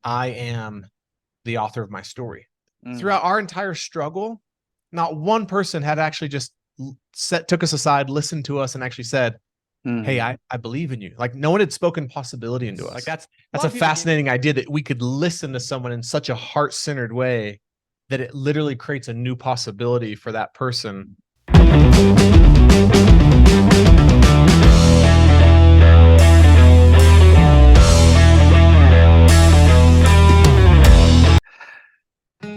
I am the author of my story. Mm, Throughout our entire struggle, not one person had actually just took us aside, listened to us, and actually said, "Hey, mm. I believe in you." Like no one had spoken possibility into it. Like A that's lot a of people give. fascinating idea that we could listen to someone in such a heart-centered way that it literally creates a new possibility for that person.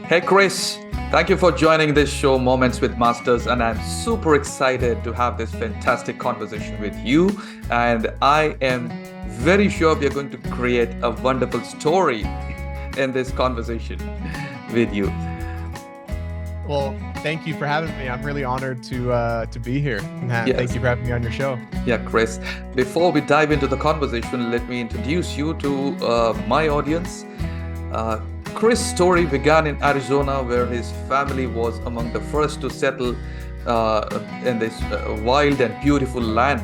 Hey, Chris. Thank you for joining this show, Moments with Masters. And I'm super excited to have this fantastic conversation with you. And I am very sure we are going to create a wonderful story in this conversation with you. Well, thank you for having me. I'm really honored to be here. And thank Yes. you for having me on your show. Yeah, Chris. Before we dive into the conversation, let me introduce you to my audience. Uh, Chris' story began in Arizona, where his family was among the first to settle in this wild and beautiful land.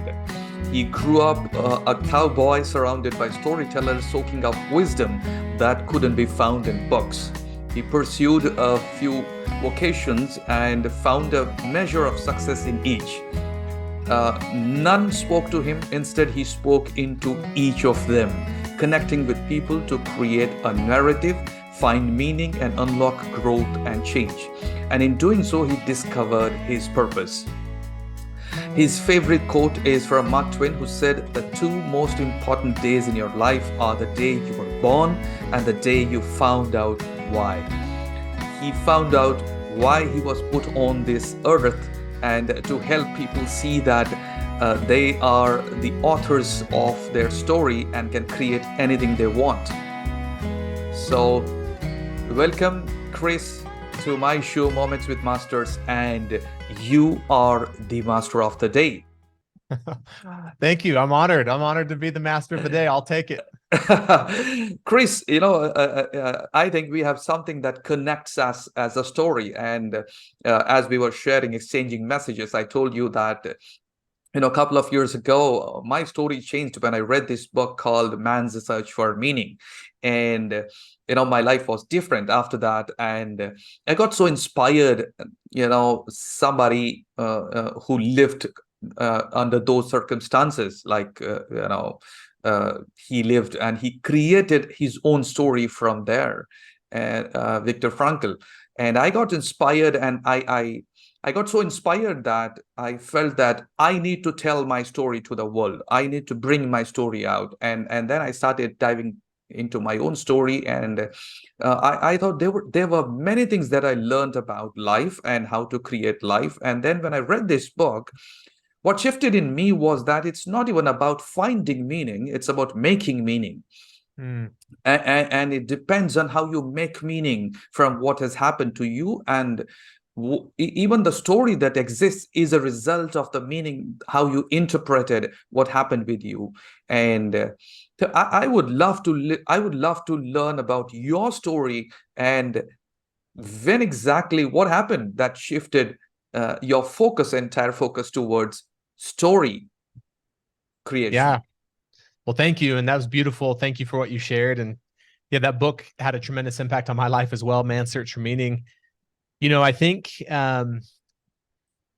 He grew up a cowboy surrounded by storytellers, soaking up wisdom that couldn't be found in books. He pursued a few vocations and found a measure of success in each. None spoke to him. Instead, he spoke into each of them, connecting with people to create a narrative, find meaning, and unlock growth and change. And in doing so, he discovered his purpose. His favorite quote is from Mark Twain, who said, "The two most important days in your life are the day you were born and the day you found out why." He found out why he was put on this earth and to help people see that they are the authors of their story and can create anything they want. So, welcome, Chris, to my show, Moments with Masters, and you are the master of the day. Thank you. I'm honored. I'm honored to be the master of the day. I'll take it. Chris, I think we have something that connects us as a story. And as we were sharing, exchanging messages, I told you that, a couple of years ago, my story changed when I read this book called Man's Search for Meaning. And, my life was different after that. And I got so inspired, somebody who lived under those circumstances, like, he lived and he created his own story from there, and Viktor Frankl. And I got inspired, and I got so inspired that I felt that I need to tell my story to the world. I need to bring my story out, and then I started diving into my own story, and I thought there were many things that I learned about life and how to create life. And then when I read this book, what shifted in me was that it's not even about finding meaning, it's about making meaning. Mm, And it depends on how you make meaning from what has happened to you. And even the story that exists is a result of the meaning, how you interpreted what happened with you. And I would love to I would love to learn about your story, and when exactly what happened that shifted your entire focus towards story creation. yeah. Well, thank you. And that was beautiful. Thank you for what you shared. And yeah, that book had a tremendous impact on my life as well. Man's Search for Meaning. I think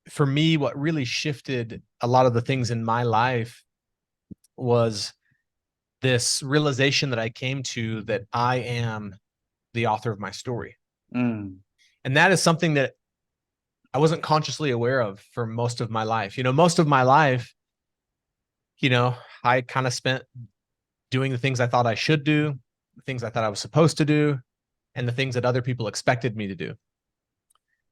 for me, what really shifted a lot of the things in my life was this realization that I came to that I am the author of my story. Mm, And that is something that I wasn't consciously aware of for most of my life. Most of my life, you know, I kind of spent doing the things I thought I should do, the things I thought I was supposed to do, and the things that other people expected me to do.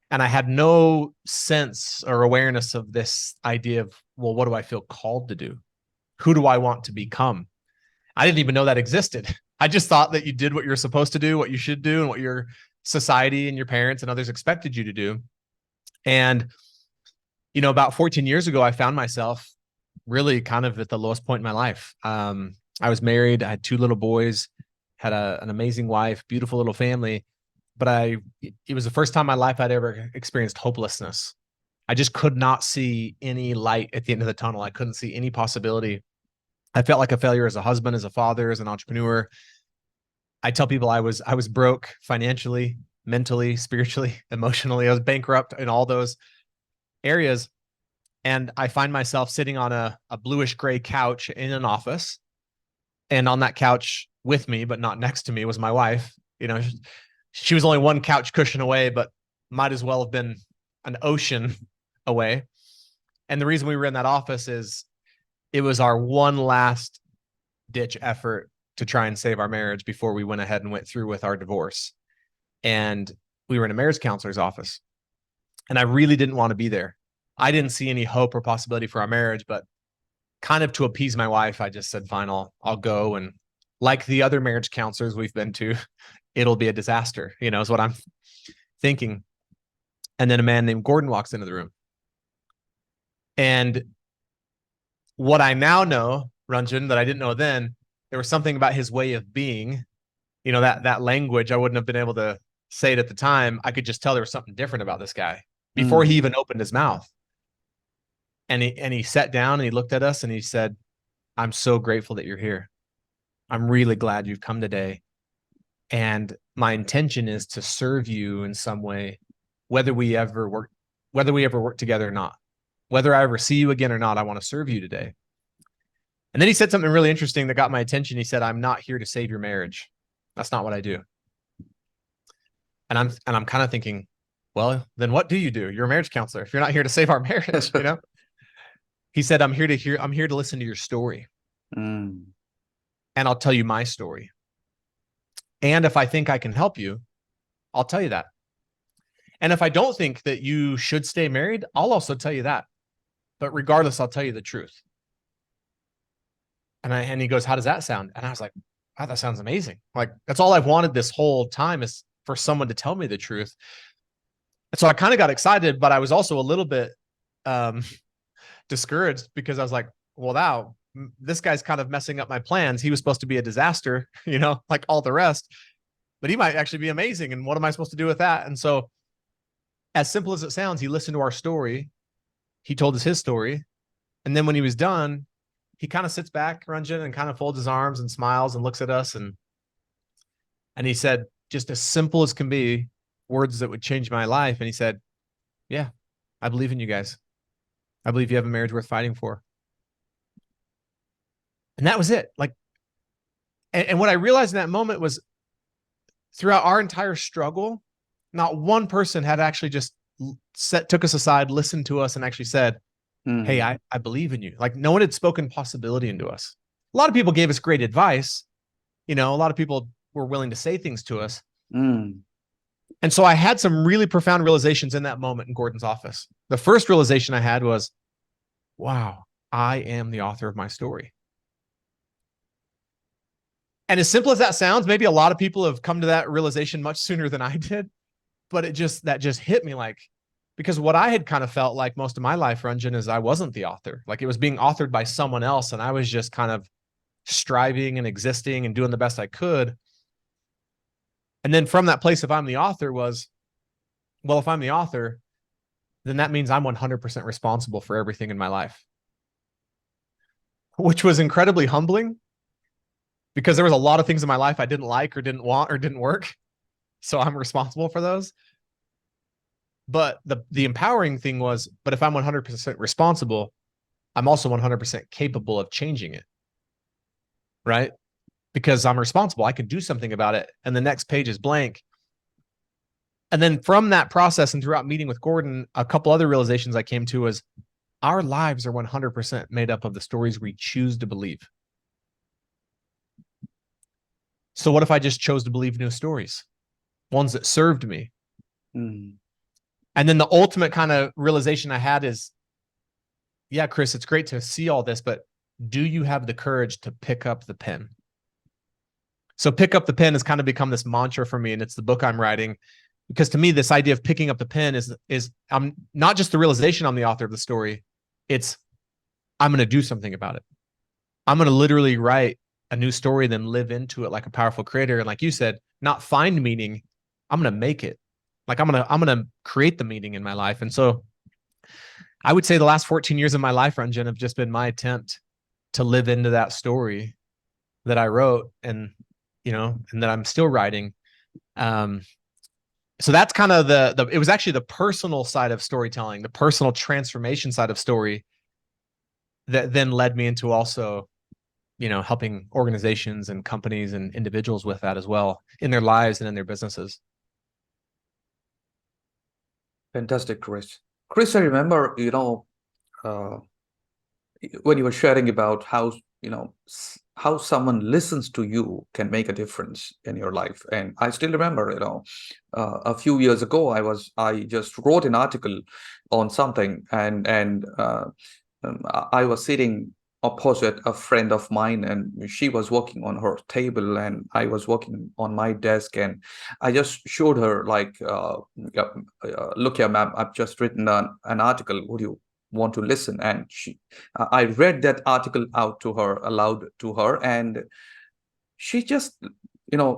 And I had no sense or awareness of this idea of, well, what do I feel called to do? Who do I want to become? I didn't even know that existed. I just thought that you did what you're supposed to do, what you should do, and what your society and your parents and others expected you to do. And, about 14 years ago, I found myself really kind of at the lowest point in my life. I was married, I had two little boys, had an amazing wife, beautiful little family, but it was the first time in my life I'd ever experienced hopelessness. I just could not see any light at the end of the tunnel. I couldn't see any possibility. I felt like a failure as a husband, as a father, as an entrepreneur. I tell people I was broke financially, mentally, spiritually, emotionally. I was bankrupt in all those areas. And I find myself sitting on a bluish gray couch in an office. And on that couch with me, but not next to me, was my wife. You know, she was only one couch cushion away, but might as well have been an ocean away. And the reason we were in that office is it was our one last ditch effort to try and save our marriage before we went ahead and went through with our divorce. And we were in a marriage counselor's office. And I really didn't want to be there. I didn't see any hope or possibility for our marriage, but kind of to appease my wife, I just said, fine, I'll go. And like the other marriage counselors we've been to, it'll be a disaster, you know, is what I'm thinking. And then a man named Gordon walks into the room. And what I now know, Ranjan, that I didn't know then, there was something about his way of being, you know, that language, I wouldn't have been able to say it at the time. I could just tell there was something different about this guy before he even opened his mouth. And he sat down and he looked at us and he said, I'm so grateful that you're here. I'm really glad you've come today. And my intention is to serve you in some way, whether we ever work together or not, whether I ever see you again or not, I want to serve you today. And then he said something really interesting that got my attention. He said, I'm not here to save your marriage. That's not what I do. And I'm kind of thinking, well, then what do you do? You're a marriage counselor. If you're not here to save our marriage, you know? He said, I'm here to listen to your story. And I'll tell you my story. And if I think I can help you, I'll tell you that. And if I don't think that you should stay married, I'll also tell you that. But regardless, I'll tell you the truth. And he goes, how does that sound? And I was like, wow, that sounds amazing. Like, that's all I've wanted this whole time, is for someone to tell me the truth. And so I kind of got excited, but I was also a little bit discouraged, because I was like, well, now this guy's kind of messing up my plans. He was supposed to be a disaster, you know, like all the rest, but he might actually be amazing. And what am I supposed to do with that? And so, as simple as it sounds, he listened to our story. He told us his story. And then when he was done, he kind of sits back, Ranjan, and kind of folds his arms and smiles and looks at us. And he said, just as simple as can be, words that would change my life. And he said, yeah, I believe in you guys. I believe you have a marriage worth fighting for. And that was it. Like, and what I realized in that moment was, throughout our entire struggle, not one person had actually just took us aside, listened to us, and actually said, hey, I believe in you. Like, no one had spoken possibility into us. A lot of people gave us great advice. You know, a lot of people were willing to say things to us. And so I had some really profound realizations in that moment in Gordon's office. The first realization I had was, wow, I am the author of my story. And as simple as that sounds, maybe a lot of people have come to that realization much sooner than I did, but that just hit me, like, because what I had kind of felt like most of my life, Ranjan, is I wasn't the author. Like, it was being authored by someone else, and I was just kind of striving and existing and doing the best I could. And then from that place, if I'm the author, was, well, if I'm the author, then that means I'm 100% responsible for everything in my life, which was incredibly humbling, because there was a lot of things in my life I didn't like or didn't want or didn't work. So I'm responsible for those. But the empowering thing was, but if I'm 100% responsible, I'm also 100% capable of changing it. Right? Because I'm responsible. I can do something about it. And the next page is blank. And then from that process and throughout meeting with Gordon, a couple other realizations I came to was, our lives are 100% made up of the stories we choose to believe. So what if I just chose to believe new stories, ones that served me? And then the ultimate kind of realization I had is, yeah, Chris, it's great to see all this, but do you have the courage to pick up the pen? So pick up the pen has kind of become this mantra for me, and it's the book I'm writing, because to me, this idea of picking up the pen is I'm not just the realization I'm the author of the story. It's, I'm going to do something about it. I'm going to literally write a new story, then live into it like a powerful creator. And like you said, not find meaning. I'm going to make it. Like, I'm going to create the meaning in my life. And so I would say the last 14 years of my life, Ranjan, have just been my attempt to live into that story that I wrote. And and that I'm still writing. Um, so that's kind of it was actually the personal side of storytelling, the personal transformation side of story that then led me into also, helping organizations and companies and individuals with that as well in their lives and in their businesses. Fantastic, Chris. Chris, I remember, uh, when you were sharing about how, how someone listens to you can make a difference in your life. And I still remember, a few years ago, I just wrote an article on something, and I was sitting opposite a friend of mine, and she was working on her table, and I was working on my desk, and I just showed her like, look here, ma'am, I've just written an article. Would you want to listen? And I read that article out to her, aloud to her, and she just,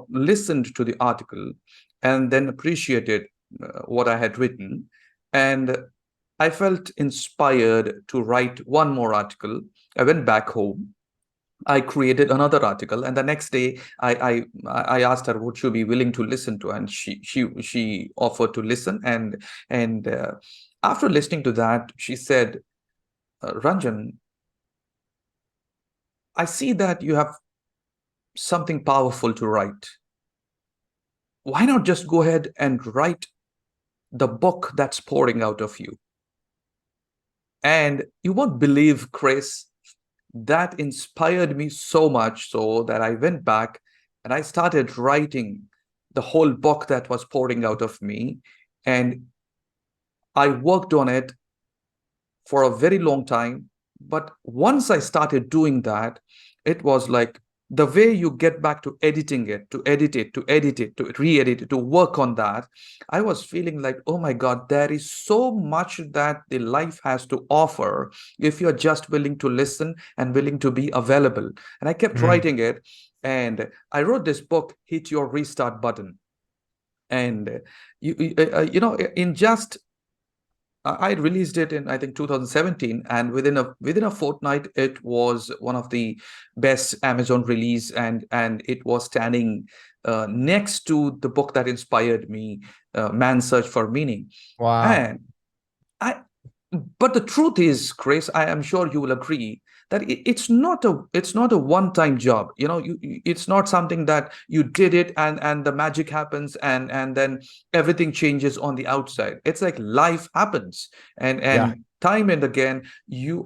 listened to the article and then appreciated what I had written. And I felt inspired to write one more article. I went back home. I created another article, and the next day I asked her, would she be willing to listen to, and she offered to listen. And after listening to that, she said, Ranjan, I see that you have something powerful to write. Why not just go ahead and write the book that's pouring out of you? And you won't believe, Chris, that inspired me so much so that I went back and I started writing the whole book that was pouring out of me. And I worked on it for a very long time. But once I started doing that, it was like the way you get back to editing it, to edit it, to edit it, to re-edit it, to work on that. I was feeling like, oh my God, there is so much that the life has to offer if you're just willing to listen and willing to be available. And I kept writing it. And I wrote this book, Hit Your Restart Button. And in just I released it in, I think, 2017, and within a fortnight, it was one of the best Amazon release, and it was standing next to the book that inspired me, Man's Search for Meaning. Wow. And I, but the truth is, Chris, I am sure you will agree that it's not a one-time job. It's not something that you did it and the magic happens, and then everything changes on the outside. It's like life happens, and Yeah. time and again you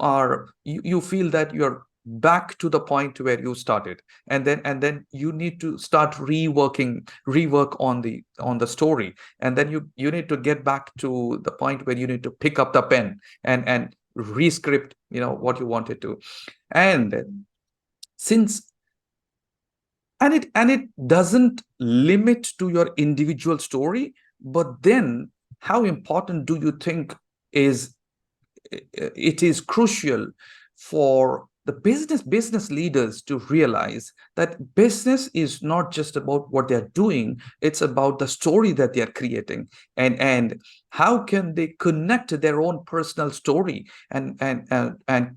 feel that you're back to the point where you started, and then you need to start rework on the story, and then you need to get back to the point where you need to pick up the pen and rescript what you wanted to. And since and it doesn't limit to your individual story, but then how important do you think is it is crucial for the business leaders to realize that business is not just about what they're doing, it's about the story that they're creating, and how can they connect their own personal story and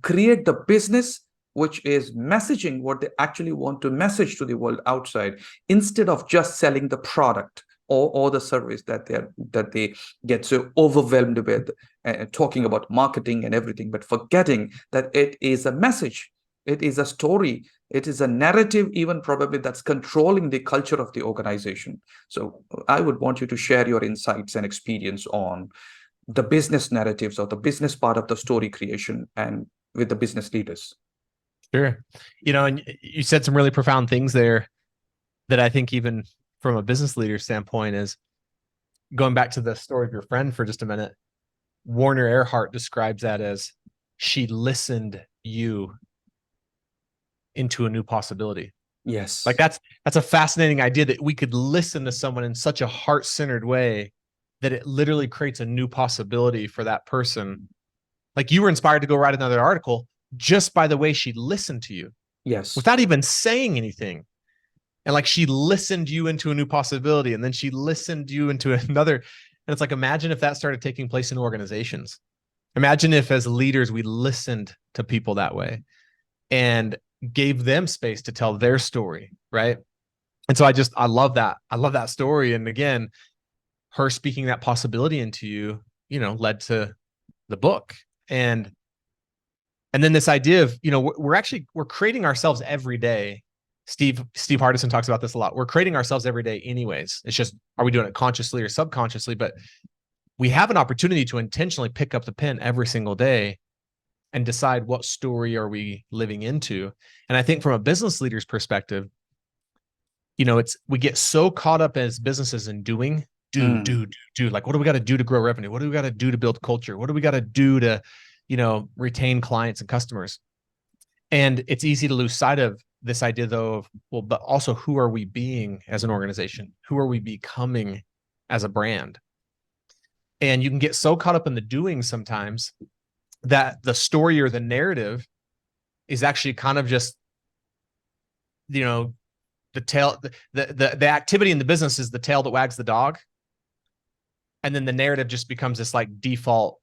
create the business which is messaging what they actually want to message to the world outside, instead of just selling the product or the service that they get so overwhelmed with, talking about marketing and everything, but forgetting that it is a message, it is a story, it is a narrative, even probably that's controlling the culture of the organization. So I would want you to share your insights and experience on the business narratives or the business part of the story creation and with the business leaders. Sure. And you said some really profound things there that I think, even from a business leader standpoint, is going back to the story of your friend for just a minute. Warner Earhart describes that as, she listened you into a new possibility. Like, Yes. that's a fascinating idea, that we could listen to someone in such a heart-centered way that it literally creates a new possibility for that person. Like, you were inspired to go write another article just by the way she listened to you Yes. without even saying anything. And like, she listened you into a new possibility, and then she listened you into another. And it's like, imagine if that started taking place in organizations. Imagine if, as leaders, we listened to people that way and gave them space to tell their story, right? And so I love that. I love that story. And again, her speaking that possibility into you, led to the book. And then this idea of, we're creating ourselves every day. Steve Hardison talks about this a lot. We're creating ourselves every day anyways. It's just, are we doing it consciously or subconsciously? But we have an opportunity to intentionally pick up the pen every single day and decide what story are we living into. And I think from a business leader's perspective, we get so caught up as businesses in doing, do. Like, what do we got to do to grow revenue? What do we got to do to build culture? What do we got to do to, retain clients and customers? And it's easy to lose sight of this idea, though, of, well, but also, who are we being as an organization? Who are we becoming as a brand? And you can get so caught up in the doing sometimes that the story or the narrative is actually kind of just, the tail, the activity in the business is the tail that wags the dog. And then the narrative just becomes this like default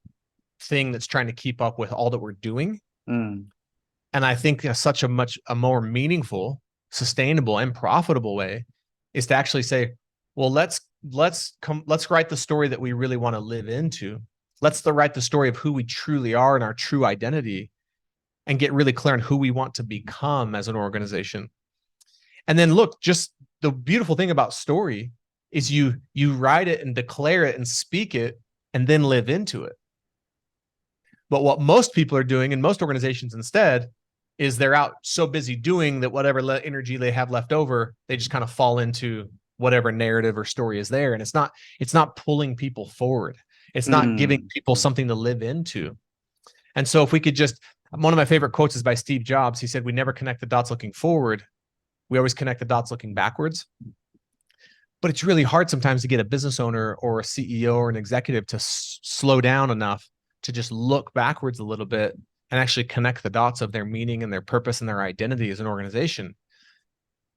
thing that's trying to keep up with all that we're doing. And I think such a more meaningful, sustainable, and profitable way is to actually say, well, let's write the story that we really want to live into. Let's write the story of who we truly are and our true identity, and get really clear on who we want to become as an organization. And then look, just the beautiful thing about story is you write it and declare it and speak it and then live into it. But what most people are doing in most organizations instead is they're out so busy doing that whatever energy they have left over, they just kind of fall into whatever narrative or story is there. And it's not pulling people forward. It's not giving people something to live into. And so if we could just, one of my favorite quotes is by Steve Jobs. He said, "We never connect the dots looking forward. We always connect the dots looking backwards." But it's really hard sometimes to get a business owner or a CEO or an executive to slow down enough to just look backwards a little bit and actually connect the dots of their meaning and their purpose and their identity as an organization.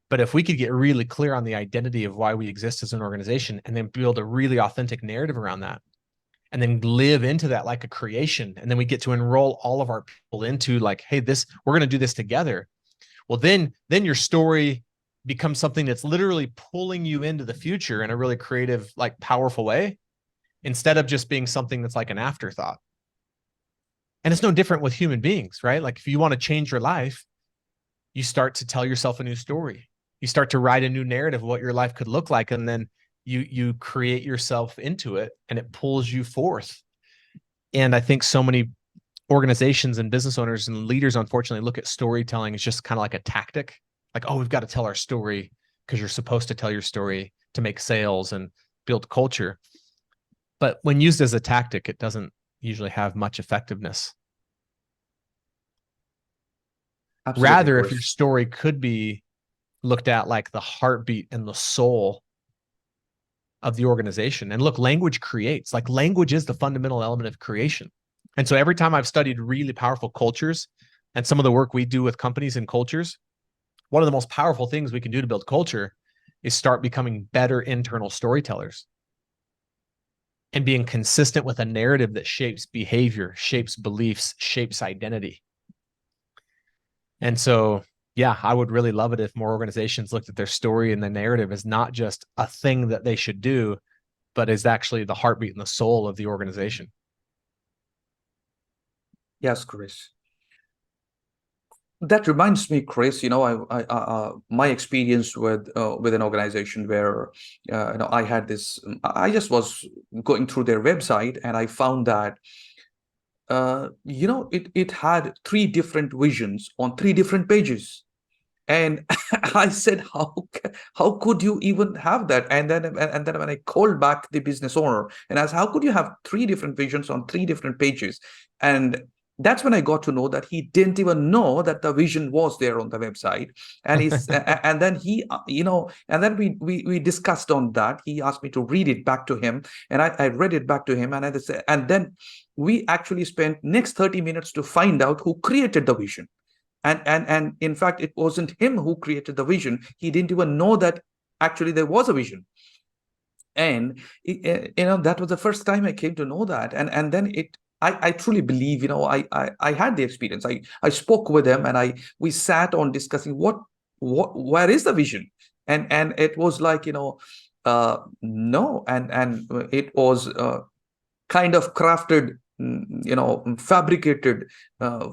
But if we could get really clear on the identity of why we exist as an organization, and then build a really authentic narrative around that, and then live into that like a creation, and then we get to enroll all of our people into like, hey, we're going to do this together. Well, then your story becomes something that's literally pulling you into the future in a really creative, like powerful way, instead of just being something that's like an afterthought. And it's no different with human beings, right? Like if you want to change your life, you start to tell yourself a new story. You start to write a new narrative of what your life could look like. And then you create yourself into it, and it pulls you forth. And I think so many organizations and business owners and leaders, unfortunately, look at storytelling as just kind of like a tactic. Like, oh, we've got to tell our story because you're supposed to tell your story to make sales and build culture. But when used as a tactic, it doesn't usually have much effectiveness. Absolutely, Rather, if Chris. your story could be looked at like the heartbeat and the soul of the organization. And look, language creates, like language is the fundamental element of creation. And so every time I've studied really powerful cultures and some of the work we do with companies and cultures, one of the most powerful things we can do to build culture is start becoming better internal storytellers and being consistent with a narrative that shapes behavior, shapes beliefs, shapes identity. And so, yeah, I would really love it if more organizations looked at their story and the narrative as not just a thing that they should do, but is actually the heartbeat and the soul of the organization. Yes, Chris. That reminds me, Chris. My experience with an organization where I had this. I just was going through their website, and I found that it had three different visions on three different pages. And I said, how could you even have that? And then when I called back the business owner and asked, how could you have three different visions on three different pages? And that's when I got to know that he didn't even know that the vision was there on the website. And and then and then we discussed on that. He asked me to read it back to him, and I read it back to him, and then we actually spent next 30 minutes to find out who created the vision. And in fact, it wasn't him who created the vision. He didn't even know that actually there was a vision. And that was the first time I came to know that. And then I truly believe, I had the experience. I spoke with him, and we sat on discussing where is the vision. And it was like, no, and it was kind of crafted, fabricated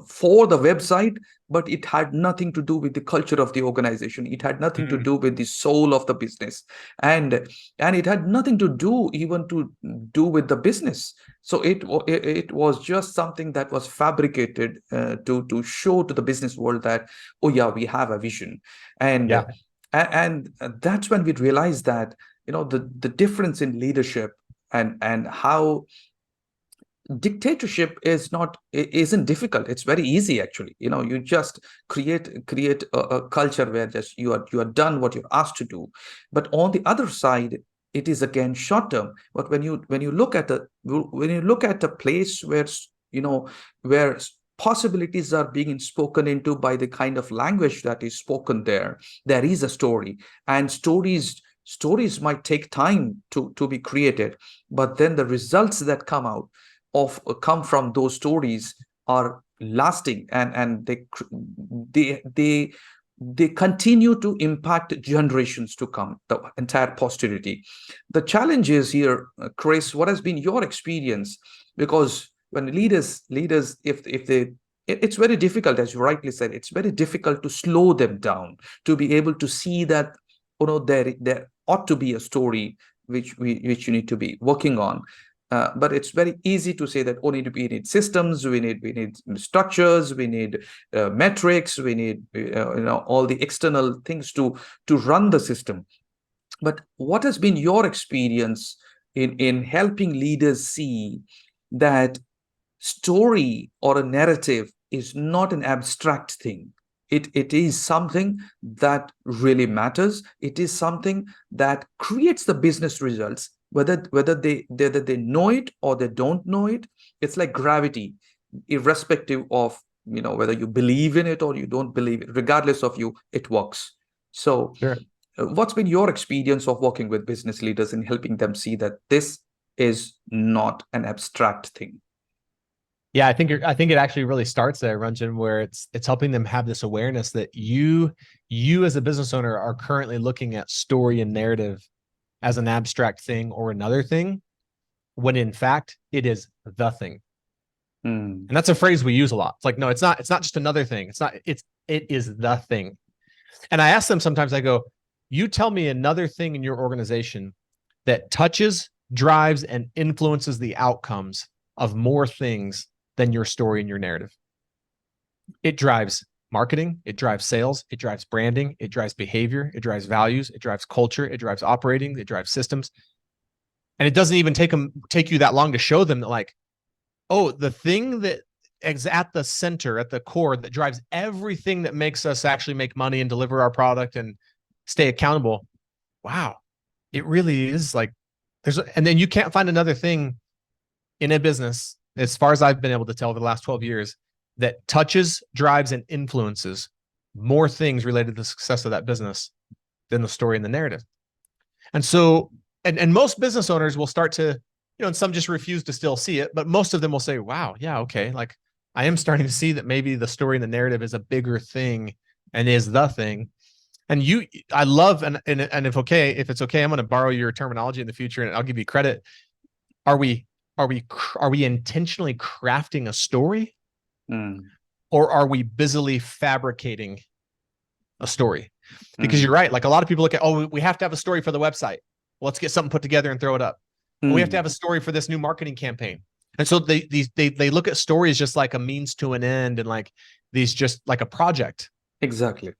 for the website, but it had nothing to do with the culture of the organization. It had nothing to Mm. do with the soul of the business, and it had nothing to do even to do with the business. So it was just something that was fabricated to show to the business world that, oh yeah, we have a vision. and Yeah, and that's when we realized that, the difference in leadership, and how dictatorship isn't difficult. It's very easy, actually. You just create a culture where just you are done what you're asked to do. But on the other side, it is again short term. But when you look at a place where where possibilities are being spoken into by the kind of language that is spoken there, there is a story. And stories might take time to be created, but then the results that come from those stories are lasting, and they they continue to impact generations to come, the entire posterity. The challenge is here, Chris, what has been your experience? Because when leaders, if they it's very difficult, as you rightly said, it's very difficult to slow them down, to be able to see that, there ought to be a story which you need to be working on. But it's very easy to say that, oh, we need systems, we need structures, we need metrics, we need all the external things to run the system. But what has been your experience in helping leaders see that story or a narrative is not an abstract thing? It is something that really matters. It is something that creates the business results, whether they know it or they don't know it. It's like gravity, irrespective of, whether you believe in it or you don't believe it. Regardless of you, it works. So sure. what's been your experience of working with business leaders in helping them see that this is not an abstract thing? Yeah, I think it actually really starts there, Ranjan, where it's helping them have this awareness that you as a business owner are currently looking at story and narrative as an abstract thing or another thing, when in fact it is the thing. Mm. And that's a phrase we use a lot. It's like, no, it's not just another thing. It is the thing. And I ask them sometimes, I go, you tell me another thing in your organization that touches, drives, and influences the outcomes of more things than your story and your narrative. It drives marketing, it drives sales, it drives branding, it drives behavior, it drives values, it drives culture, it drives operating, it drives systems. And it doesn't even take you that long to show them that, like, oh, the thing that is at the center, at the core, that drives everything that makes us actually make money and deliver our product and stay accountable. Wow. It really is like and then you can't find another thing in a business, as far as I've been able to tell over the last 12 years, that touches, drives, and influences more things related to the success of that business than the story and the narrative. And so, and most business owners will start to, and some just refuse to still see it, but most of them will say, wow, yeah, okay, like I am starting to see that maybe the story and the narrative is a bigger thing and is the thing. And I love, and if it's okay, I'm going to borrow your terminology in the future and I'll give you credit. Are we intentionally crafting a story, Mm. or are we busily fabricating a story? Because you're Mm. right. Like, a lot of people look at, oh, we have to have a story for the website. Let's get something put together and throw it up. Oh, we have to Mm. have a story for this new marketing campaign. And so they look at stories just like a means to an end, and like these just like a project. Exactly.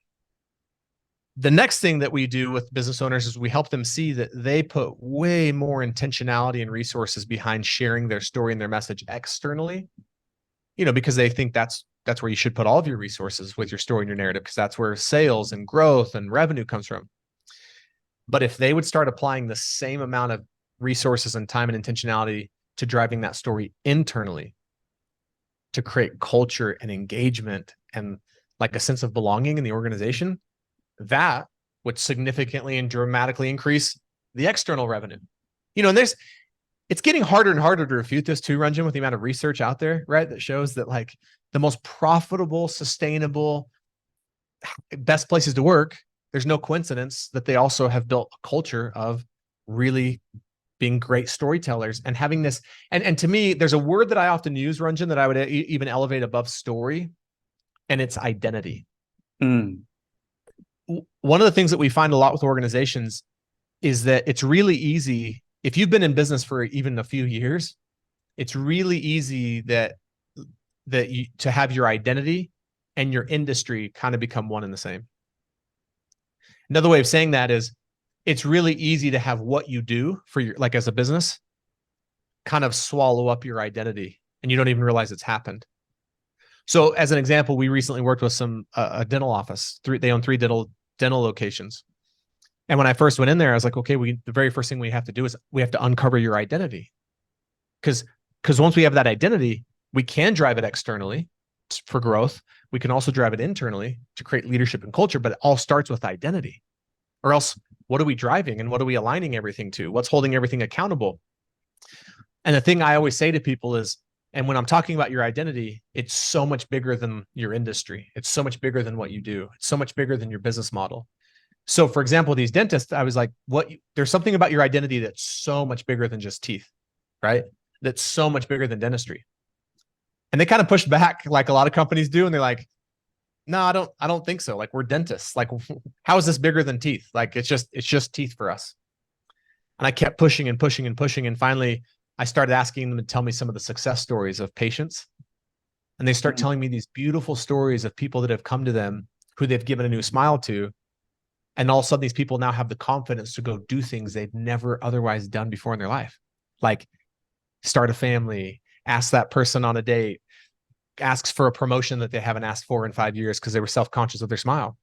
The next thing that we do with business owners is we help them see that they put way more intentionality and resources behind sharing their story and their message externally, because they think that's where you should put all of your resources, with your story and your narrative, because that's where sales and growth and revenue comes from. But if they would start applying the same amount of resources and time and intentionality to driving that story internally, to create culture and engagement and like a sense of belonging in the organization, that would significantly and dramatically increase the external revenue. And it's getting harder and harder to refute this too, Ranjan, with the amount of research out there, right? That shows that like the most profitable, sustainable, best places to work there's no coincidence that they also have built a culture of really being great storytellers and having this. And to me, there's a word that I often use, Ranjan, that I would even elevate above story, and it's identity. Mm. One of the things that we find a lot with organizations is that it's really easy, if you've been in business for even a few years, it's really easy that you to have your identity and your industry kind of become one and the same. Another way of saying that is it's really easy to have what you do for your, like as a business, kind of swallow up your identity and you don't even realize it's happened. So as an example, we recently worked with a dental office. They own 3 dental locations. And when I first went in there, I was like, okay, the very first thing we have to do is we have to uncover your identity. Because once we have that identity, we can drive it externally for growth. We can also drive it internally to create leadership and culture, but it all starts with identity. Or else, what are we driving and what are we aligning everything to? What's holding everything accountable? And the thing I always say to people is, and when I'm talking about your identity, it's so much bigger than your industry. It's so much bigger than what you do. It's so much bigger than your business model. So for example, these dentists, I was like, there's something about your identity that's so much bigger than just teeth, right? That's so much bigger than dentistry. And they kind of pushed back like a lot of companies do. And they're like, no, I don't think so. Like, we're dentists. Like, how is this bigger than teeth? Like, it's just teeth for us. And I kept pushing and pushing and pushing. And finally I started asking them to tell me some of the success stories of patients. And they start telling me these beautiful stories of people that have come to them who they've given a new smile to. And all of a sudden, these people now have the confidence to go do things they've never otherwise done before in their life. Like start a family, ask that person on a date, asks for a promotion that they haven't asked for in 5 years because they were self-conscious of their smile.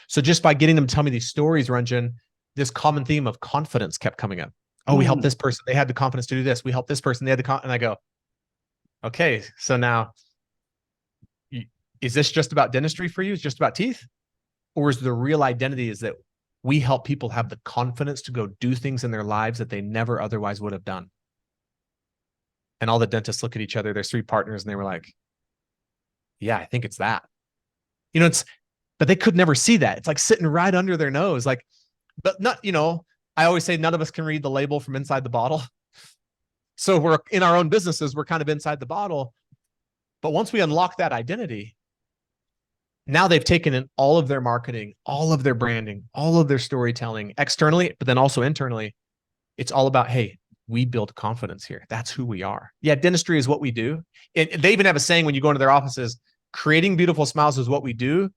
So just by getting them to tell me these stories, Ranjan, this common theme of confidence kept coming up. Oh, we helped this person. They had the confidence to do this. We helped this person. They had the and I go, okay, so now is this just about dentistry for you? It's just about teeth? Or is the real identity is that we help people have the confidence to go do things in their lives that they never otherwise would have done? And all the dentists look at each other, there's 3 partners, and they were like, yeah, I think it's that. But they could never see that. It's like sitting right under their nose. Like, but not, I always say none of us can read the label from inside the bottle. So we're in our own businesses, we're kind of inside the bottle. But once we unlock that identity, now they've taken in all of their marketing, all of their branding, all of their storytelling externally, but then also internally. It's all about, hey, we build confidence here. That's who we are. Yeah, dentistry is what we do. And they even have a saying when you go into their offices, creating beautiful smiles is what we do.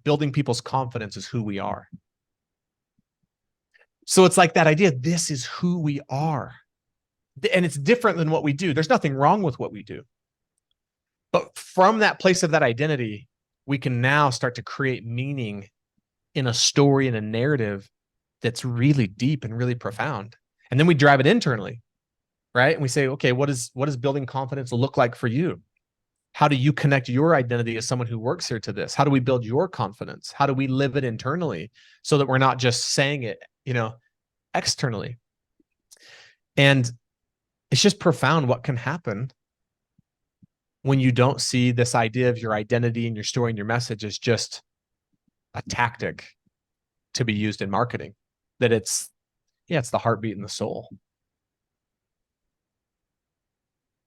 Building people's confidence is who we are. So it's like that idea, this is who we are. And it's different than what we do. There's nothing wrong with what we do. But from that place of that identity, we can now start to create meaning in a story and a narrative that's really deep and really profound. And then we drive it internally, right? And we say, okay, what does building confidence look like for you? How do you connect your identity as someone who works here to this? How do we build your confidence? How do we live it internally so that we're not just saying it, externally? And it's just profound what can happen when you don't see this idea of your identity and your story and your message as just a tactic to be used in marketing, that it's the heartbeat and the soul.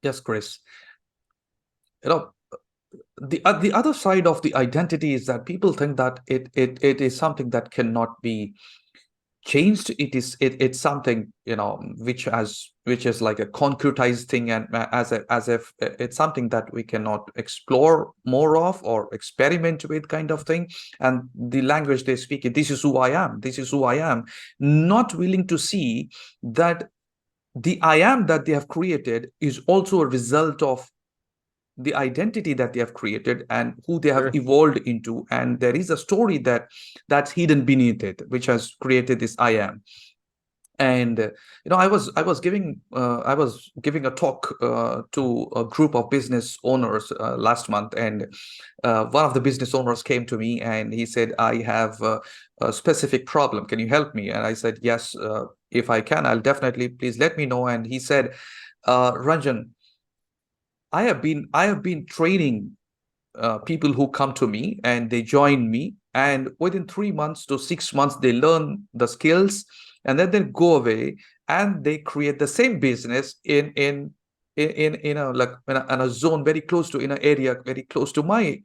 Yes, Chris. The other side of the identity is that people think that it is something that cannot be changed. It's something which is like a concretized thing, and as if it's something that we cannot explore more of or experiment with, kind of thing. And the language they speak, this is who I am, this is who I am, not willing to see that the I am that they have created is also a result of the identity that they have created and who they have evolved into. And there is a story that's hidden beneath it, which has created this I am. And I was giving a talk to a group of business owners last month, and one of the business owners came to me and he said, I have a specific problem, can you help me? And I said, yes, if I can, I'll definitely, please let me know. And he said, Ranjan, I have been training people who come to me and they join me, and within 3 months to 6 months, they learn the skills, and then they go away and they create the same business in a like in a zone very close to, in an area very close to my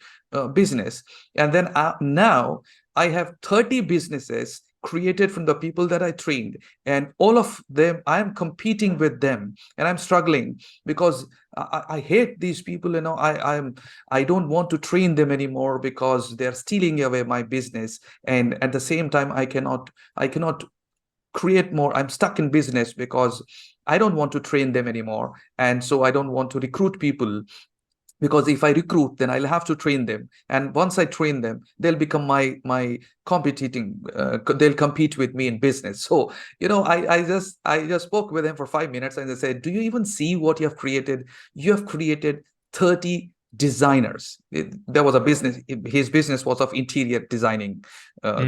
business. And then now I have 30 businesses created from the people that I trained, and all of them I am competing with them, and I'm struggling because I hate these people. I don't want to train them anymore because they're stealing away my business, and at the same time I cannot create more. I'm stuck in business because I don't want to train them anymore, and so I don't want to recruit people, because if I recruit, then I'll have to train them, and once I train them, they'll become my competing they'll compete with me in business. So I just spoke with them for 5 minutes, and they said, do you even see what you have created? You have created 30 designers. There was a business, his business was of interior designing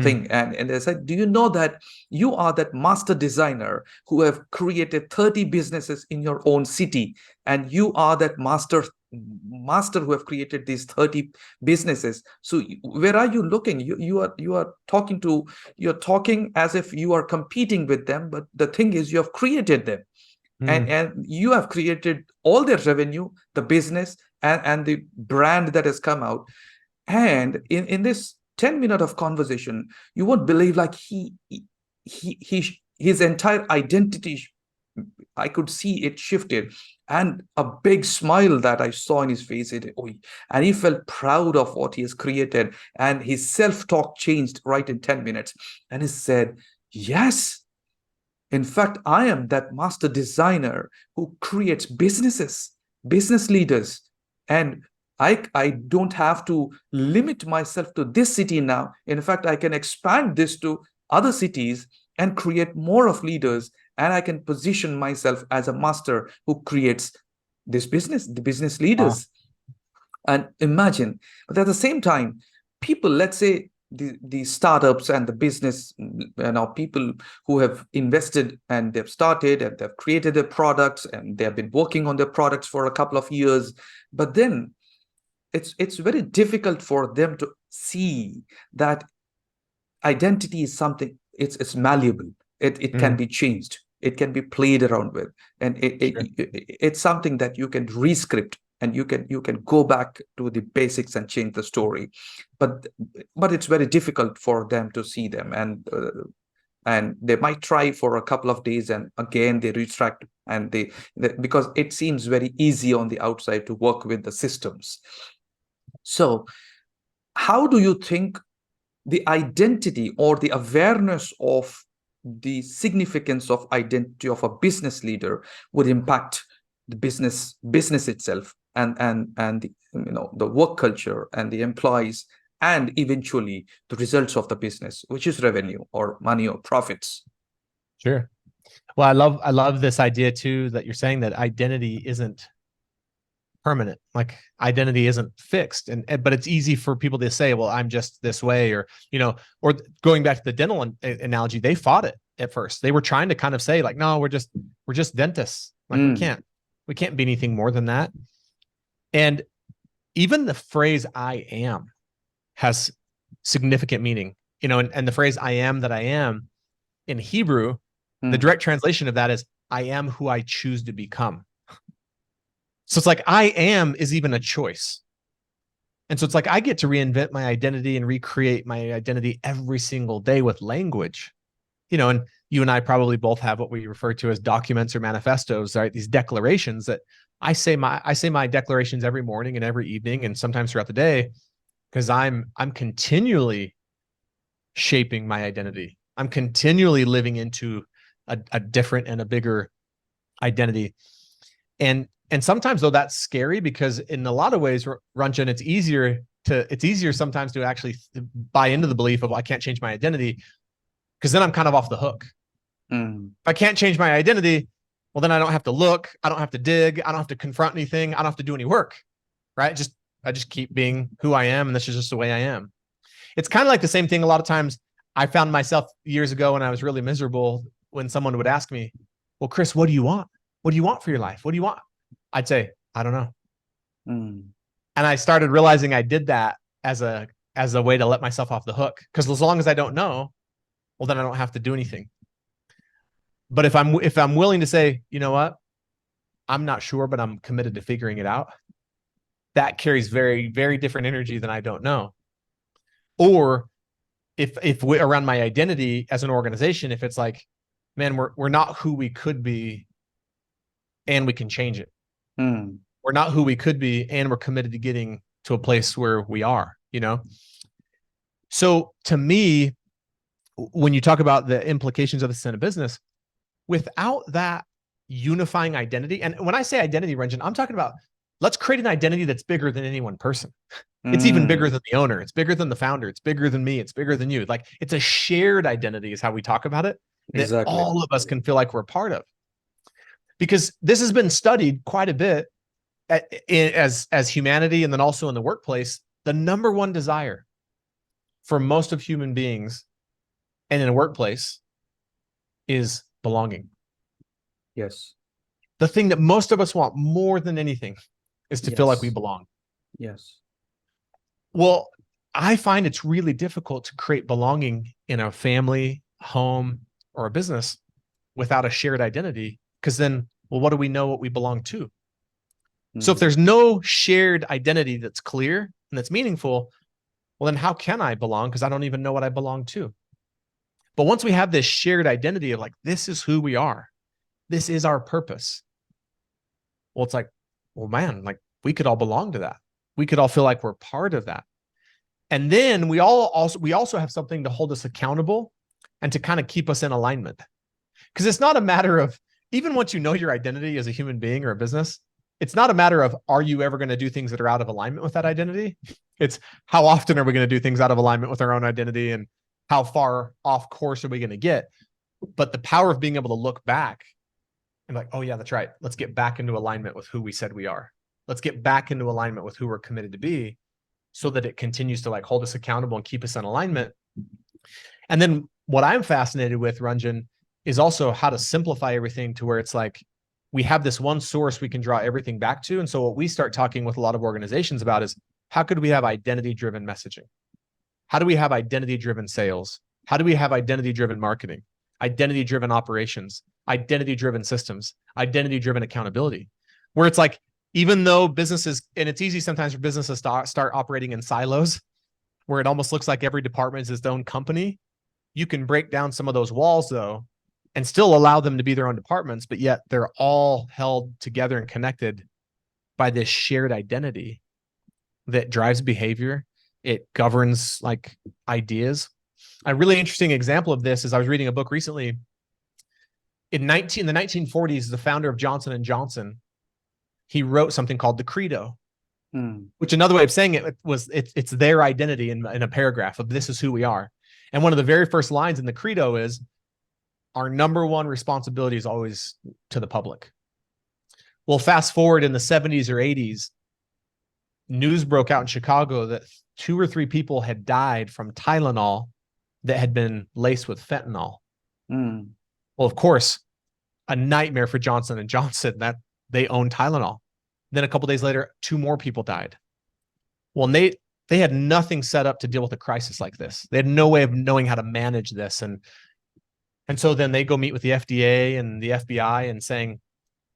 thing, and they said, do you know that you are that master designer who have created 30 businesses in your own city, and you are that master who have created these 30 businesses. So where are you looking? You are talking as if you are competing with them, but the thing is, you have created them, and you have created all their revenue, the business, and the brand that has come out. And in this 10 minute of conversation, you won't believe, like, his entire identity, I could see it shifted, and a big smile that I saw in his face. And he felt proud of what he has created, and his self-talk changed right in 10 minutes. And he said, yes, in fact, I am that master designer who creates businesses, business leaders, and I don't have to limit myself to this city now. In fact, I can expand this to other cities and create more of leaders, and I can position myself as a master who creates this business, the business leaders. And imagine, but at the same time, people, let's say the startups and the business, people who have invested and they've started and they've created their products and they have been working on their products for a couple of years, but then it's very difficult for them to see that identity is something, it's malleable. It can be changed, it can be played around with, and it's something that you can rescript, and you can go back to the basics and change the story. But it's very difficult for them to see them, and they might try for a couple of days, and again they retract, and they because it seems very easy on the outside to work with the systems. So how do you think the identity or the awareness of the significance of identity of a business leader would impact the business itself, and the work culture and the employees, and eventually the results of the business, which is revenue or money or profits? Sure. Well, I love this idea too, that you're saying that identity isn't permanent. Like, identity isn't fixed, but it's easy for people to say, well, I'm just this way, or going back to the dental analogy, they fought it at first. They were trying to kind of say, like, no, we're just dentists. Like, we can't be anything more than that. And even the phrase I am has significant meaning, and the phrase I am that I am in Hebrew, the direct translation of that is I am who I choose to become. So it's like I am is even a choice. And so it's like I get to reinvent my identity and recreate my identity every single day with language. And you and I probably both have what we refer to as documents or manifestos, right? These declarations that I say my declarations every morning and every evening, and sometimes throughout the day, because I'm continually shaping my identity. I'm continually living into a different and a bigger identity. And sometimes, though, that's scary, because in a lot of ways, Ranjan, it's easier sometimes to actually buy into the belief of, I can't change my identity, because then I'm kind of off the hook. If I can't change my identity, well, then I don't have to look, I don't have to dig, I don't have to confront anything, I don't have to do any work, right? I just keep being who I am, and this is just the way I am. It's kind of like the same thing. A lot of times I found myself years ago when I was really miserable, when someone would ask me, well, Chris, what do you want? What do you want for your life? What do you want? I'd say, I don't know. And I started realizing I did that as a as a way to let myself off the hook. Because as long as I don't know, well, then I don't have to do anything. But if I'm willing to say, you know what, I'm not sure, but I'm committed to figuring it out, that carries very, very different energy than I don't know. Or if we, around my identity as an organization, if it's like, man, we're not who we could be, and we can change it. We're not who we could be, and we're committed to getting to a place where we are, you know? So to me, when you talk about the implications of this in a business, without that unifying identity, and when I say identity, Ranjan, I'm talking about, let's create an identity that's bigger than any one person. It's even bigger than the owner. It's bigger than the founder. It's bigger than me. It's bigger than you. Like, it's a shared identity is how we talk about it, that Exactly. all of us can feel like we're part of. Because this has been studied quite a bit as humanity, and then also in the workplace. The number one desire for most of human beings and in a workplace is belonging. Yes. The thing that most of us want more than anything is to feel like we belong. Yes. Well, I find it's really difficult to create belonging in a family, home, or a business without a shared identity, because then, well, what do we know what we belong to? So if there's no shared identity that's clear and that's meaningful, well, then how can I belong? Because I don't even know what I belong to. But once we have this shared identity of like, this is who we are, this is our purpose. Well, it's like, well, man, like, we could all belong to that. We could all feel like we're part of that. And then we also have something to hold us accountable and to kind of keep us in alignment. Because it's not a matter of, even once you know your identity as a human being or a business, it's not a matter of, are you ever going to do things that are out of alignment with that identity? It's, how often are we going to do things out of alignment with our own identity, and how far off course are we going to get? But the power of being able to look back and like, oh yeah, that's right. Let's get back into alignment with who we said we are. Let's get back into alignment with who we're committed to be, so that it continues to like hold us accountable and keep us in alignment. And then what I'm fascinated with, Ranjan, is also how to simplify everything to where it's like, we have this one source we can draw everything back to. And so what we start talking with a lot of organizations about is, how could we have identity-driven messaging? How do we have identity-driven sales? How do we have identity-driven marketing, identity-driven operations, identity-driven systems, identity-driven accountability? Where it's like, even though businesses, and it's easy sometimes for businesses to start operating in silos, where it almost looks like every department is its own company, you can break down some of those walls though, and still allow them to be their own departments, but yet they're all held together and connected by this shared identity that drives behavior. It governs like ideas. A really interesting example of this is, I was reading a book recently. In the 1940s, the founder of Johnson & Johnson, he wrote something called the Credo, which another way of saying it was, it's their identity in a paragraph of, this is who we are. And one of the very first lines in the Credo is, our number one responsibility is always to the public. Well, fast forward in the 70s or 80s, news broke out in Chicago that 2 or 3 people had died from Tylenol that had been laced with fentanyl. Well, of course, a nightmare for Johnson & Johnson, that they own Tylenol. Then a couple days later, 2 more people died. Well, and they had nothing set up to deal with a crisis like this. They had no way of knowing how to manage this. And so then they go meet with the FDA and the FBI and saying,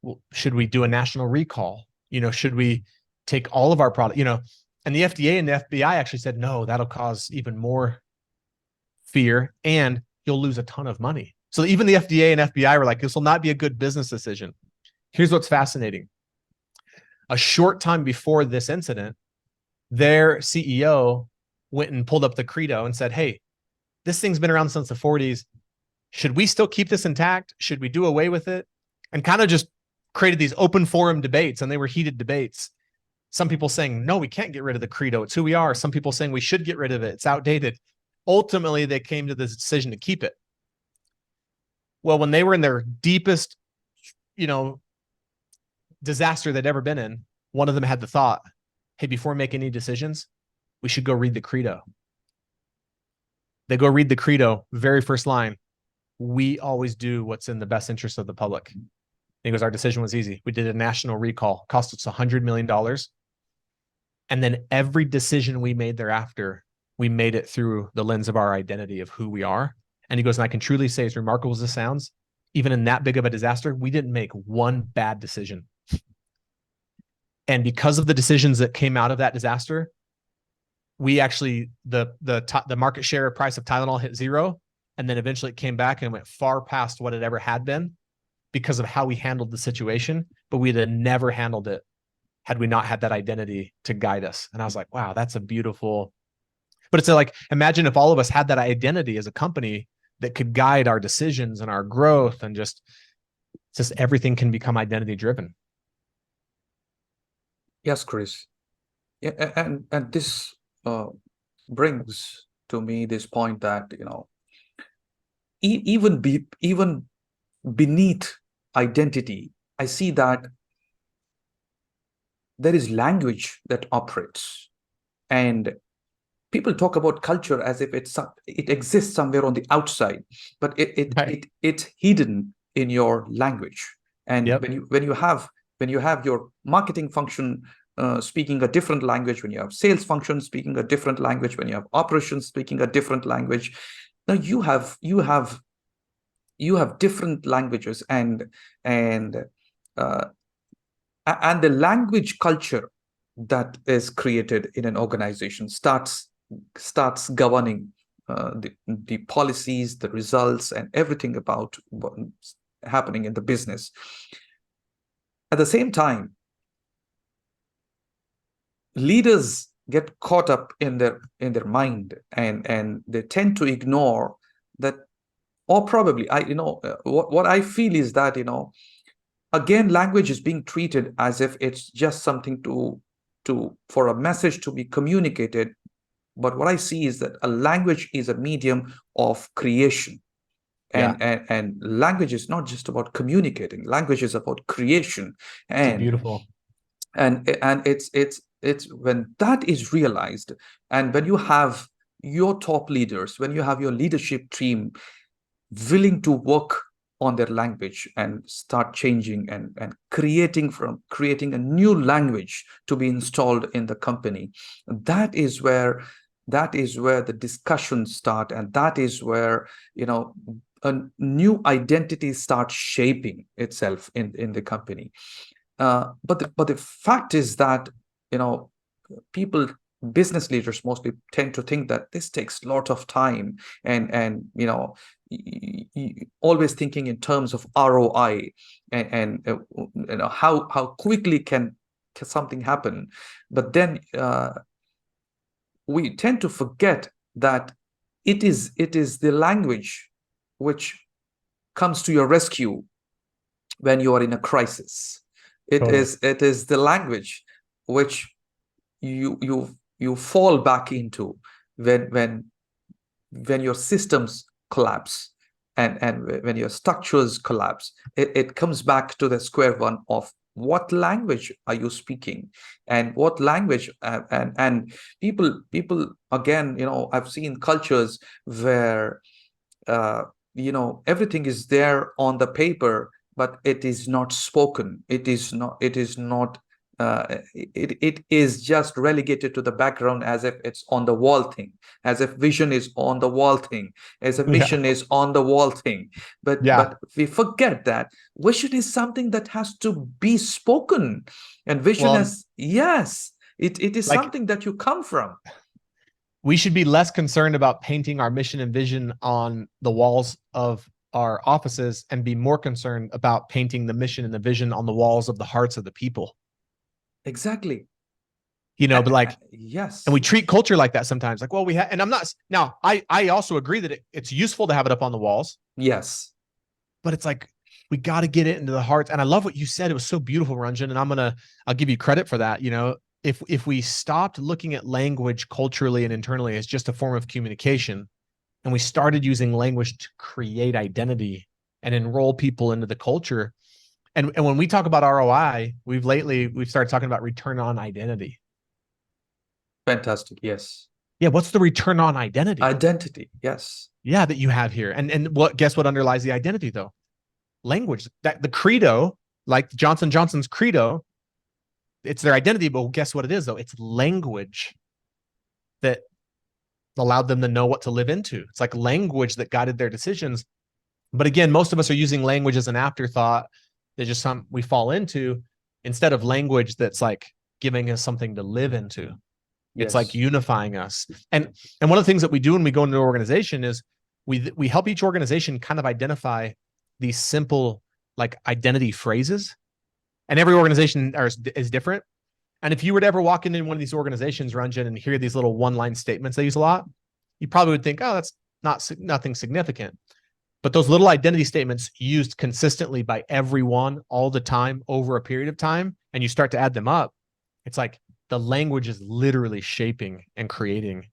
well, should we do a national recall? You know, should we take all of our product, you know? And the FDA and the FBI actually said, no, that'll cause even more fear and you'll lose a ton of money. So even the FDA and FBI were like, this will not be a good business decision. Here's what's fascinating. A short time before this incident, their CEO went and pulled up the Credo and said, hey, this thing's been around since the 40s. Should we still keep this intact? Should we do away with it? And kind of just created these open forum debates, and they were heated debates. Some people saying, no, we can't get rid of the Credo. It's who we are. Some people saying we should get rid of it. It's outdated. Ultimately, they came to the decision to keep it. Well, when they were in their deepest, you know, disaster they'd ever been in, one of them had the thought, hey, before we make any decisions, we should go read the Credo. They go read the Credo, very first line, we always do what's in the best interest of the public. And he goes, our decision was easy. We did a national recall, cost us $100 million. And then every decision we made thereafter we made it through the lens of our identity of who we are. And he goes, and I can truly say, as remarkable as this sounds, even in that big of a disaster, we didn't make one bad decision. And because of the decisions that came out of that disaster, we actually, the market share price of Tylenol hit zero. And then eventually it came back and went far past what it ever had been because of how we handled the situation. But we'd have never handled it had we not had that identity to guide us. And I was like, wow, that's a beautiful, but it's like, imagine if all of us had that identity as a company that could guide our decisions and our growth, and just everything can become identity driven. Yes, Chris. Yeah, and this brings to me this point that, even beneath identity, I see that there is language that operates, and people talk about culture as if it exists somewhere on the outside, but it's hidden in your language. And Yep. when you have your marketing function speaking a different language, when you have sales function speaking a different language, when you have operations speaking a different language, now you have different languages, and the language culture that is created in an organization starts governing the policies, the results, and everything about what's happening in the business. At the same time, leaders get caught up in their mind, and they tend to ignore that. Or probably, what I feel is that, again, language is being treated as if it's just something for a message to be communicated. But what I see is that a language is a medium of creation. And language is not just about communicating. Language is about creation. And beautiful. And it's when that is realized, and when you have your top leaders, when you have your leadership team willing to work on their language and start changing and creating a new language to be installed in the company, that is where the discussions start, and that is where a new identity starts shaping itself in the company. But the fact is that people, business leaders mostly, tend to think that this takes a lot of time, and always thinking in terms of ROI, and how quickly can something happen. But then we tend to forget that it is the language which comes to your rescue when you are in a crisis. It is the language which you fall back into when your systems collapse, and when your structures collapse. It comes back to the square one of what language are you speaking, and what language, and people again, I've seen cultures where everything is there on the paper, but it is not spoken. It is not it is just relegated to the background, as if it's on the wall thing, as if vision is on the wall thing, as if mission is on the wall thing. But we forget that vision is something that has to be spoken, and vision it is something that you come from. We should be less concerned about painting our mission and vision on the walls of our offices, and be more concerned about painting the mission and the vision on the walls of the hearts of the people. Exactly. But yes, and we treat culture like that sometimes. Like, well, we have, and I'm not, now I also agree that it's useful to have it up on the walls. Yes. But it's like, we got to get it into the hearts. And I love what you said. It was so beautiful, Ranjan. And I'll give you credit for that. If we stopped looking at language culturally and internally as just a form of communication, and we started using language to create identity and enroll people into the culture. And when we talk about ROI, we've started talking about return on identity. Fantastic. Yes. Yeah. What's the return on identity? Identity. Yes. Yeah. That you have here. And guess what underlies the identity though? Language. That the credo, like Johnson & Johnson's credo, it's their identity, but guess what it is though? It's language that allowed them to know what to live into. It's like language that guided their decisions. But again, most of us are using language as an afterthought that just we fall into, instead of language that's like giving us something to live into. It's like Yes. unifying us. And one of the things that we do when we go into an organization is we help each organization kind of identify these simple like identity phrases. And every organization is different. And if you were to ever walk into one of these organizations, Ranjan, and hear these little one-line statements they use a lot, you probably would think, oh, that's nothing significant. But those little identity statements used consistently by everyone all the time over a period of time, and you start to add them up, it's like the language is literally shaping and creating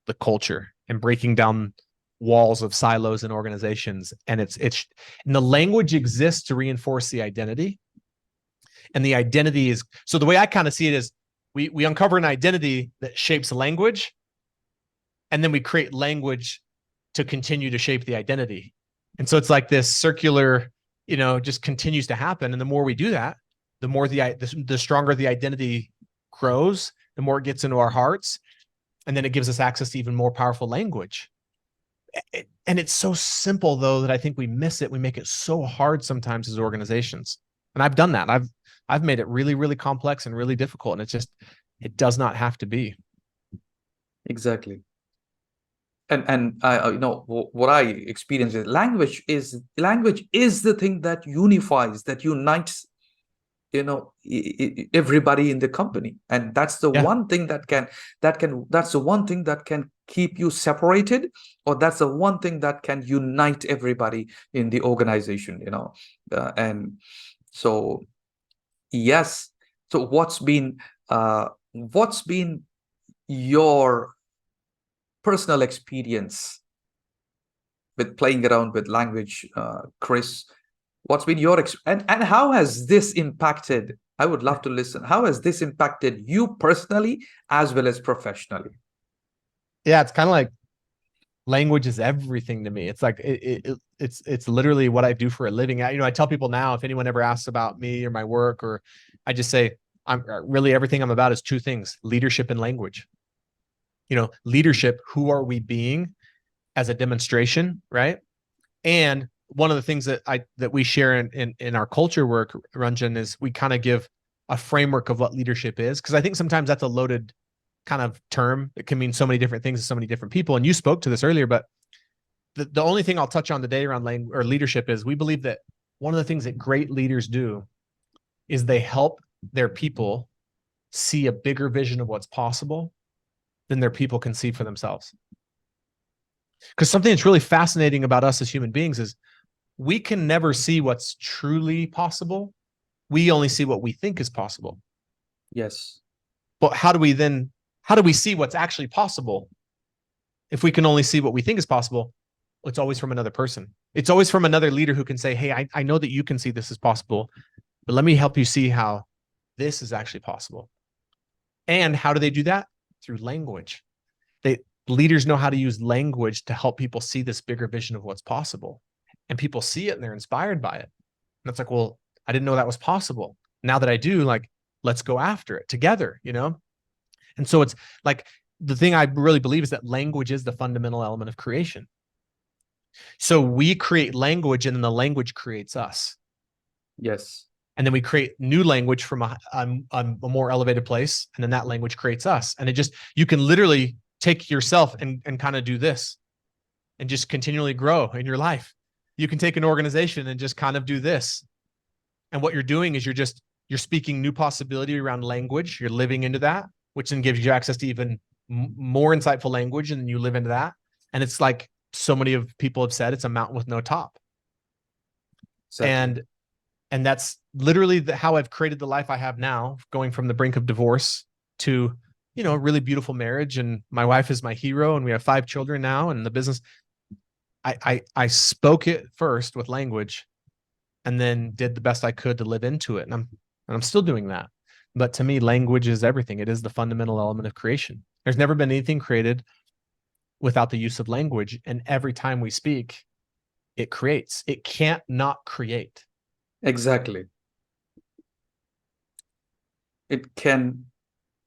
the culture and breaking down walls of silos in organizations. And and the language exists to reinforce the identity. And the identity is, so the way I kind of see it is we uncover an identity that shapes language, and then we create language to continue to shape the identity. And so it's like this circular, just continues to happen. And the more we do that, the more the stronger the identity grows, the more it gets into our hearts. And then it gives us access to even more powerful language. And it's so simple, though, that I think we miss it. We make it so hard sometimes as organizations. And I've done that. I've made it really, really complex and really difficult. And it does not have to be. Exactly. And I what I experience is language is the thing that unifies, that unites, everybody in the company. And that's the one thing that's the one thing that can keep you separated, or that's the one thing that can unite everybody in the organization, and so, yes. So what's been your personal experience with playing around with language, Chris? What's been your and how has this impacted? I would love to listen. How has this impacted you personally as well as professionally? Yeah, it's kind of like language is everything to me. It's like it's literally what I do for a living. I tell people now, if anyone ever asks about me or my work, or I just say I'm really, everything I'm about is two things: leadership and language. Leadership, who are we being as a demonstration, right? And one of the things that we share in our culture work, Ranjan, is we kind of give a framework of what leadership is, because I think sometimes that's a loaded kind of term. It can mean so many different things to so many different people. And you spoke to this earlier, but the only thing I'll touch on today around language or leadership is we believe that one of the things that great leaders do is they help their people see a bigger vision of what's possible than their people can see for themselves. Because something that's really fascinating about us as human beings is we can never see what's truly possible. We only see what we think is possible. Yes. But how do we see what's actually possible if we can only see what we think is possible? It's always from another person. It's always from another leader who can say, hey, I know that you can see this is possible, but let me help you see how this is actually possible. And how do they do that? Through language. Leaders know how to use language to help people see this bigger vision of what's possible. And people see it and they're inspired by it. And it's like, well, I didn't know that was possible. Now that I do, like, let's go after it together, And so it's like, the thing I really believe is that language is the fundamental element of creation. So we create language, and then the language creates us. Yes. And then we create new language from a more elevated place. And then that language creates us. And you can literally take yourself and kind of do this and just continually grow in your life. You can take an organization and just kind of do this. And what you're doing is you're speaking new possibility around language. You're living into that, which then gives you access to even more insightful language. And then you live into that. And it's like so many of people have said, it's a mountain with no top. Exactly. And that's literally how I've created the life I have now, going from the brink of divorce to, a really beautiful marriage. And my wife is my hero, and we have 5 children now. And the business, I spoke it first with language, and then did the best I could to live into it. And I'm still doing that. But to me, language is everything. It is the fundamental element of creation. There's never been anything created without the use of language. And every time we speak, it creates. It can't not create. Exactly. It can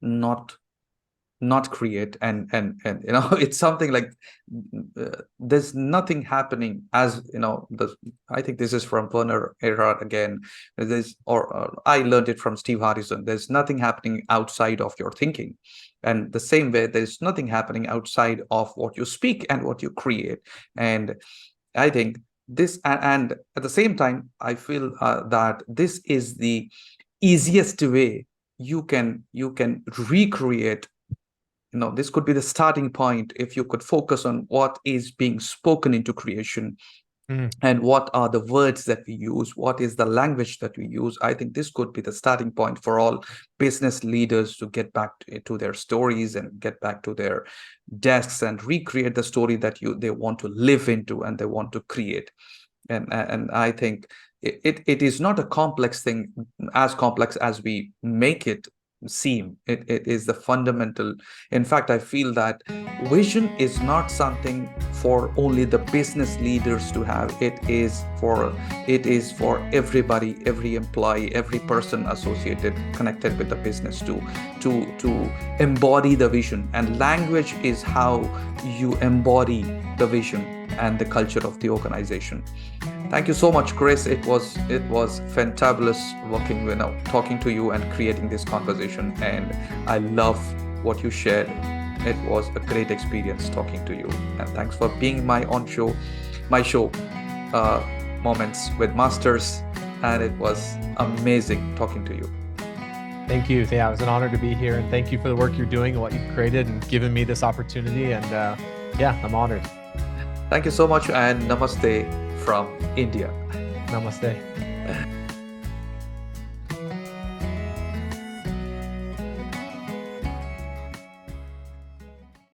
not not create. And it's something like there's nothing happening, as I think this is from Werner Erhard again. Or I learned it from Steve Harrison. There's nothing happening outside of your thinking, and the same way there's nothing happening outside of what you speak and what you create. And I think this, and at the same time, I feel that this is the easiest way you can recreate. This could be the starting point if you could focus on what is being spoken into creation, Mm. and what are the words that we use, what is the language that we use. I think this could be the starting point for all business leaders to get back to their stories and get back to their desks and recreate the story that they want to live into and they want to create. And I think it is not a complex thing, as complex as we make it seem. It is the fundamental. In fact, I feel that vision is not something for only the business leaders to have. It is for everybody, every employee, every person associated, connected with the business, to embody the vision. And language is how you embody the vision and the culture of the organization. Thank you so much, Chris. It was fantabulous talking to you and creating this conversation. And I love what you shared. It was a great experience talking to you. And thanks for being my show, Moments with Masters. And it was amazing talking to you. Thank you. Yeah, it was an honor to be here, and thank you for the work you're doing and what you've created and given me this opportunity. And yeah, I'm honored. Thank you so much, and namaste from India. Namaste.